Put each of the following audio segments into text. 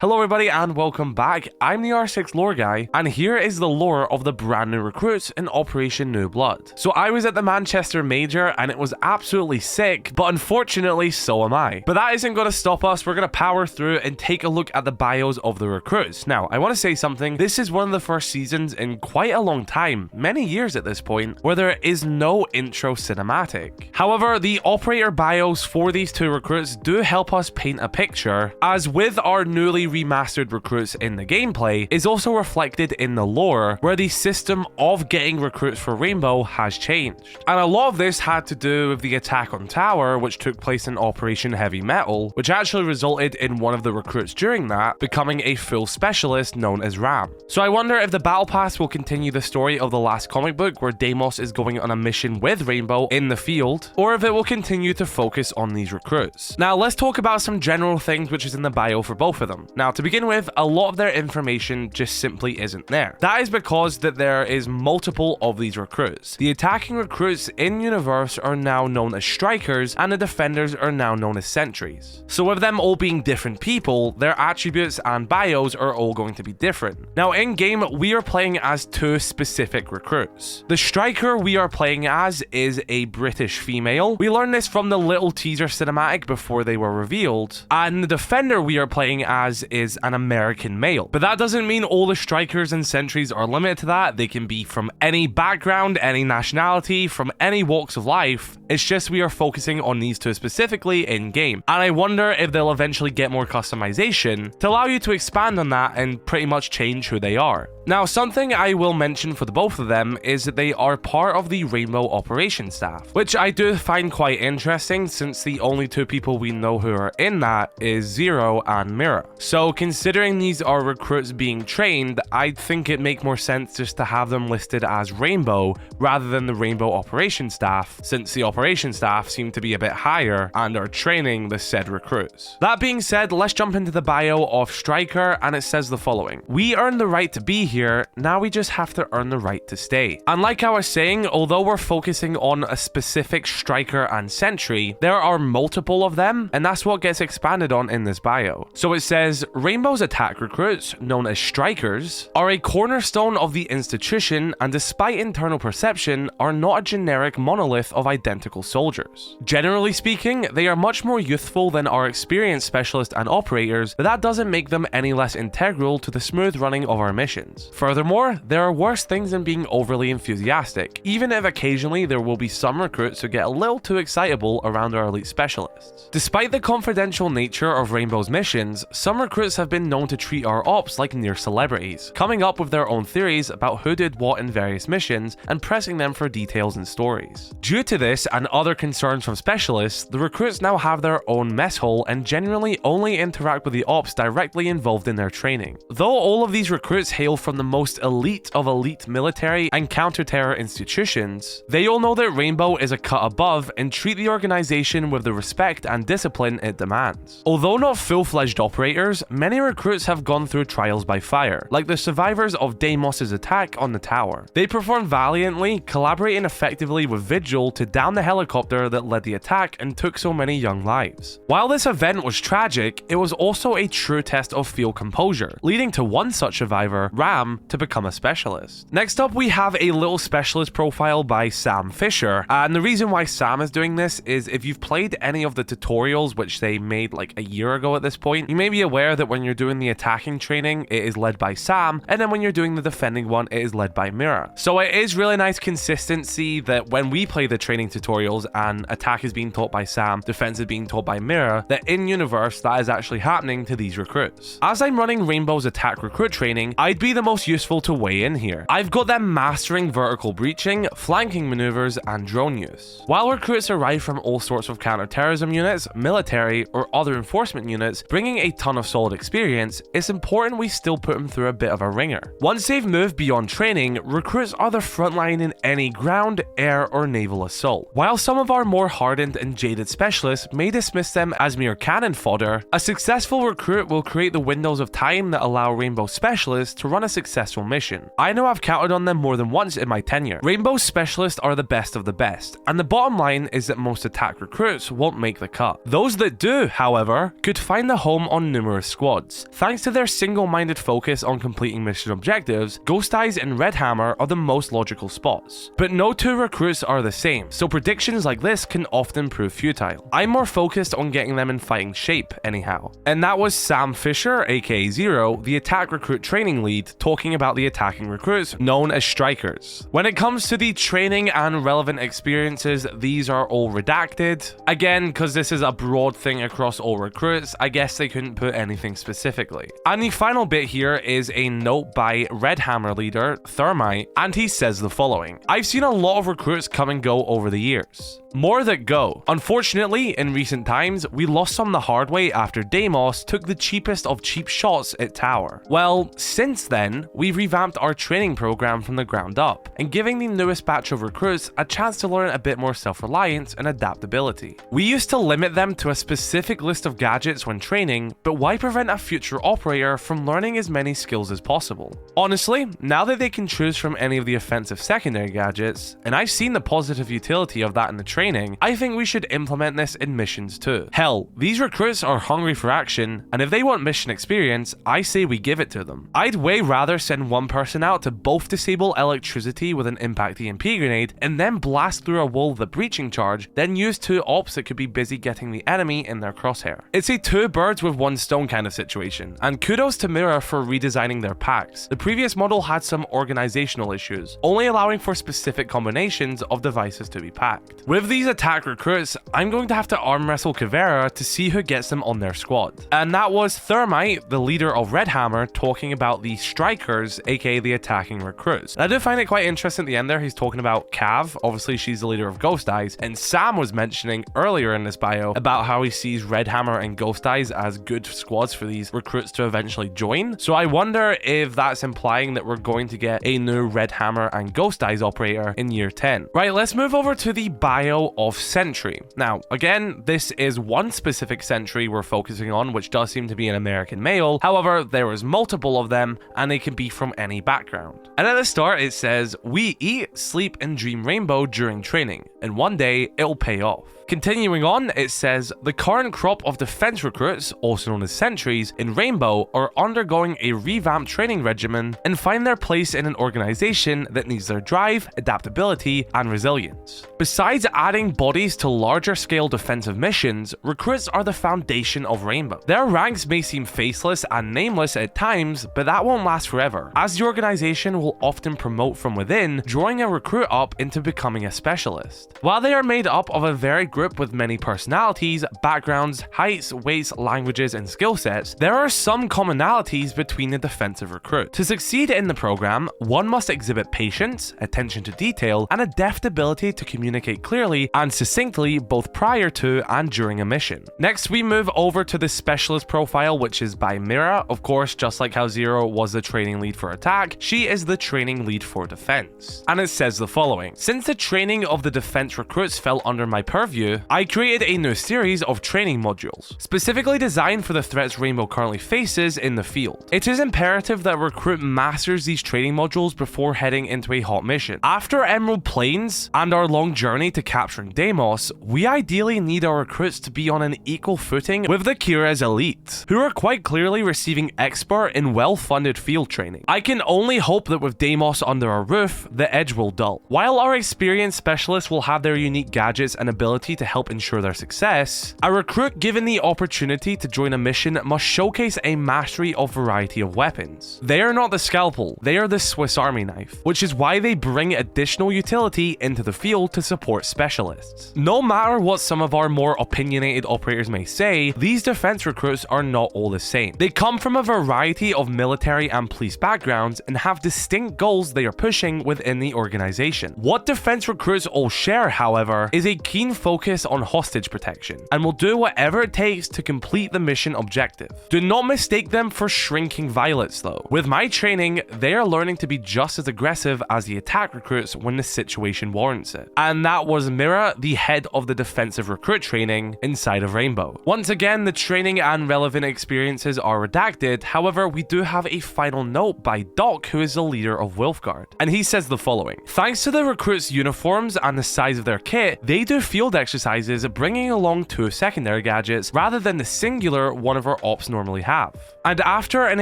Hello everybody and welcome back. I'm the R6 lore guy, and here is the lore of the brand new recruits in Operation New Blood. So I was at the Manchester Major and it was absolutely sick, but unfortunately so am I. But that isn't going to stop us. We're going to power through and take a look at the bios of the recruits. Now, I want to say something. This is one of the first seasons in quite a long time, many years at this point, where there is no intro cinematic. However, the operator bios for these two recruits do help us paint a picture, as with our newly remastered recruits in the gameplay is also reflected in the lore, where the system of getting recruits for Rainbow has changed. And a lot of this had to do with the attack on Tower, which took place in Operation Heavy Metal, which actually resulted in one of the recruits during that becoming a full specialist known as Ram. So I wonder if the Battle Pass will continue the story of the last comic book where Deimos is going on a mission with Rainbow in the field, or if it will continue to focus on these recruits. Now let's talk about some general things which is in the bio for both of them. Now, to begin with, a lot of their information just simply isn't there. That is because that there is multiple of these recruits. The attacking recruits in universe are now known as strikers, and the defenders are now known as sentries. So with them all being different people, their attributes and bios are all going to be different. Now in game, we are playing as two specific recruits. The striker we are playing as is a British female. We learned this from the little teaser cinematic before they were revealed. And the defender we are playing as is an American male. But that doesn't mean all the strikers and sentries are limited to that. They can be from any background, any nationality, from any walks of life. It's just we are focusing on these two specifically in game. And I wonder if they'll eventually get more customization to allow you to expand on that and pretty much change who they are. Now, something I will mention for the both of them is that they are part of the Rainbow Operation staff, which I do find quite interesting since the only two people we know who are in that is Zero and Mira. So considering these are recruits being trained, I think it make more sense just to have them listed as Rainbow rather than the Rainbow Operation staff, since the Operation staff seem to be a bit higher and are training the said recruits. That being said, let's jump into the bio of Striker, and it says the following. We earned the right to be here, now we just have to earn the right to stay. And like I was saying, although we're focusing on a specific striker and sentry, there are multiple of them, and that's what gets expanded on in this bio. So it says, Rainbow's attack recruits, known as strikers, are a cornerstone of the institution, and despite internal perception, are not a generic monolith of identical soldiers. Generally speaking, they are much more youthful than our experienced specialists and operators, but that doesn't make them any less integral to the smooth running of our missions. Furthermore, there are worse things than being overly enthusiastic, even if occasionally there will be some recruits who get a little too excitable around our elite specialists. Despite the confidential nature of Rainbow's missions, some recruits have been known to treat our ops like near celebrities, coming up with their own theories about who did what in various missions and pressing them for details and stories. Due to this and other concerns from specialists, the recruits now have their own mess hall and generally only interact with the ops directly involved in their training. Though all of these recruits hail from the most elite of elite military and counter-terror institutions, they all know that Rainbow is a cut above and treat the organization with the respect and discipline it demands. Although not full-fledged operators, many recruits have gone through trials by fire, like the survivors of Deimos' attack on the tower. They performed valiantly, collaborating effectively with Vigil to down the helicopter that led the attack and took so many young lives. While this event was tragic, it was also a true test of field composure, leading to one such survivor, Ram, to become a specialist. Next up, we have a little specialist profile by Sam Fisher, and the reason why Sam is doing this is if you've played any of the tutorials which they made like a year ago at this point, you may be aware that when you're doing the attacking training, it is led by Sam, and then when you're doing the defending one, it is led by Mira. So it is really nice consistency that when we play the training tutorials and attack is being taught by Sam, defense is being taught by Mira, that in universe that is actually happening to these recruits. As I'm running Rainbow's attack recruit training, I'd be the most useful to weigh in here. I've got them mastering vertical breaching, flanking maneuvers, and drone use. While recruits arrive from all sorts of counter-terrorism units, military, or other enforcement units, bringing a ton of solid experience, it's important we still put them through a bit of a ringer. Once they've moved beyond training, recruits are the front line in any ground, air, or naval assault. While some of our more hardened and jaded specialists may dismiss them as mere cannon fodder, a successful recruit will create the windows of time that allow Rainbow specialists to run a successful mission. I know I've counted on them more than once in my tenure. Rainbow specialists are the best of the best, and the bottom line is that most attack recruits won't make the cut. Those that do, however, could find a home on numerous squads. Thanks to their single-minded focus on completing mission objectives, ghosteyes and redhammer are the most logical spots. But no two recruits are the same, so predictions like this can often prove futile. I'm more focused on getting them in fighting shape anyhow. And that was Sam Fisher, aka Zero, the attack recruit training lead, talking about the attacking recruits known as strikers. When it comes to the training and relevant experiences, these are all redacted. Again, because this is a broad thing across all recruits, I guess they couldn't put anything specifically. And the final bit here is a note by redhammer leader Thermite, and he says the following: I've seen a lot of recruits come and go over the years. More that go. Unfortunately, in recent times, we lost some the hard way after Deimos took the cheapest of cheap shots at tower. Well, since then, we've revamped our training program from the ground up, and giving the newest batch of recruits a chance to learn a bit more self-reliance and adaptability. We used to limit them to a specific list of gadgets when training, but why prevent a future operator from learning as many skills as possible? Honestly, now that they can choose from any of the offensive secondary gadgets, and I've seen the positive utility of that in the training, I think we should implement this in missions too. Hell, these recruits are hungry for action, and if they want mission experience, I say we give it to them. I'd way rather send one person out to both disable electricity with an impact EMP grenade and then blast through a wall with a breaching charge, than use two ops that could be busy getting the enemy in their crosshair. It's a two birds with one stone kind of situation, and kudos to Mira for redesigning their packs. The previous model had some organizational issues, only allowing for specific combinations of devices to be packed. With these attack recruits, I'm going to have to arm wrestle Caveira to see who gets them on their squad. And that was Thermite, the leader of redhammer, talking about the strikers, aka the attacking recruits. And I do find it quite interesting at the end there, he's talking about Kaze, obviously she's the leader of ghosteyes, and Sam was mentioning earlier in this bio about how he sees redhammer and ghosteyes as good squads for these recruits to eventually join. So I wonder if that's implying that we're going to get a new redhammer and ghosteyes operator in year 10. Right, let's move over to the bio of Sentry. Now, again, this is one specific Sentry we're focusing on, which does seem to be an American male. However, there is multiple of them, and they can be from any background. And at the start, it says, "We eat, sleep, and dream rainbow during training, and one day it'll pay off." Continuing on, it says, "The current crop of defense recruits, also known as Sentrys, in Rainbow are undergoing a revamped training regimen and find their place in an organization that needs their drive, adaptability, and resilience. Besides adding bodies to larger scale defensive missions, recruits are the foundation of Rainbow. Their ranks may seem faceless and nameless at times, but that won't last forever, as the organization will often promote from within, drawing a recruit up into becoming a specialist. While they are made up of a varied group with many personalities, backgrounds, heights, weights, languages, and skill sets, there are some commonalities between the defensive recruit. To succeed in the program, one must exhibit patience, attention to detail, and a deft ability to communicate clearly and succinctly both prior to and during a mission." Next, we move over to the specialist profile, which is by Mira. Of course, just like how Zero was the training lead for attack, she is the training lead for defense. And it says the following: "Since the training of the defense recruits fell under my purview, I created a new series of training modules, specifically designed for the threats Rainbow currently faces in the field. It is imperative that a recruit masters these training modules before heading into a hot mission. After Emerald Plains and our long journey to capturing Deimos, we ideally need our recruits to be on an equal footing with the Kira's elite, who are quite clearly receiving expert and well-funded field training. I can only hope that with Deimos under our roof, the edge will dull. While our experienced specialists will have their unique gadgets and ability to help ensure their success, a recruit given the opportunity to join a mission must showcase a mastery of variety of weapons. They are not the scalpel, they are the Swiss Army knife, which is why they bring additional utility into the field to support specialists. No matter what some of our more opinionated operators may say, these defense recruits are not all the same. They come from a variety of military and police backgrounds and have distinct goals they are pushing within the organization. What defense recruits all share, however, is a keen focus on hostage protection, and will do whatever it takes to complete the mission objective. Do not mistake them for shrinking violets though. With my training, they are learning to be just as aggressive as the attack recruits when the situation warrants it." And that was Mira, the head of the defensive recruit training inside of Rainbow. Once again, the training and relevant experiences are redacted. However, we do have a final note by Doc, who is the leader of Wolfguard, and he says the following: "Thanks to the recruits' uniforms and the size of their kit, they do field exercises exercises, bringing along 2 secondary gadgets rather than the singular one of our ops normally have. And after an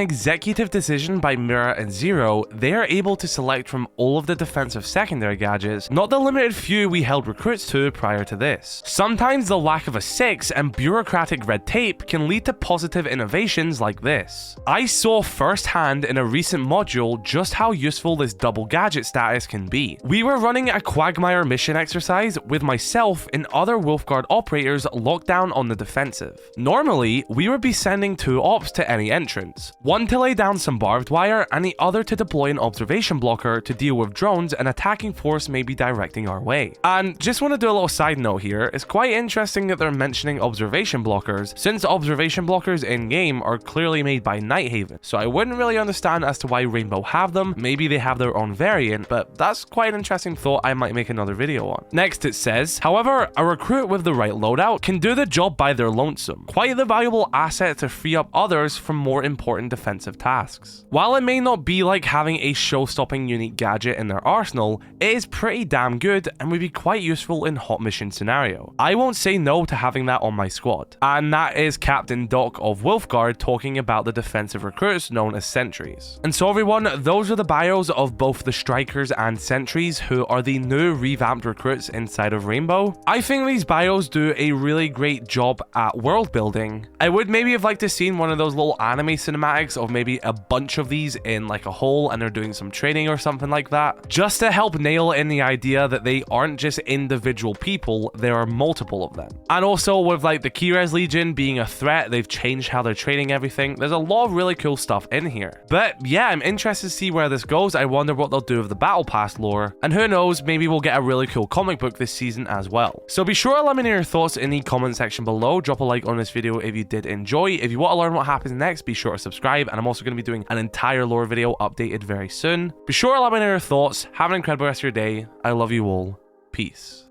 executive decision by Mira and Zero, they are able to select from all of the defensive secondary gadgets, not the limited few we held recruits to prior to this. Sometimes the lack of a 6 and bureaucratic red tape can lead to positive innovations like this. I saw firsthand in a recent module just how useful this double gadget status can be. We were running a Quagmire mission exercise with myself and other wolfguard operators locked down on the defensive. Normally, we would be sending 2 ops to any entrance, one to lay down some barbed wire and the other to deploy an observation blocker to deal with drones an attacking force may be directing our way. And just want to do a little side note here, it's quite interesting that they're mentioning observation blockers, since observation blockers in-game are clearly made by Nighthaven, so I wouldn't really understand as to why Rainbow have them. Maybe they have their own variant, but that's quite an interesting thought I might make another video on. Next it says, however, a recruit with the right loadout can do the job by their lonesome, quite the valuable asset to free up others from more important defensive tasks. While it may not be like having a show-stopping unique gadget in their arsenal, it is pretty damn good and would be quite useful in hot mission scenario. I won't say no to having that on my squad. And that is Captain Doc of Wolfguard talking about the defensive recruits known as Sentrys. And so everyone, those are the bios of both the Strikers and Sentrys, who are the new revamped recruits inside of Rainbow. I think these bios do a really great job at world building. I would maybe have liked to seen one of those little anime cinematics of maybe a bunch of these in like a hole and they're doing some training or something like that, just to help nail in the idea that they aren't just individual people, there are multiple of them. And also with like the Keyres Legion being a threat, they've changed how they're training everything. There's a lot of really cool stuff in here. But yeah, I'm interested to see where this goes. I wonder what they'll do with the Battle Pass lore, and who knows, maybe we'll get a really cool comic book this season as well. So be sure to let me know your thoughts in the comment section below. Drop a like on this video if you did enjoy. If you want to learn what happens next, be sure to subscribe, and I'm also going to be doing an entire lore video updated very soon. Be sure to let me know your thoughts. Have an incredible rest of your day. I love you all. Peace.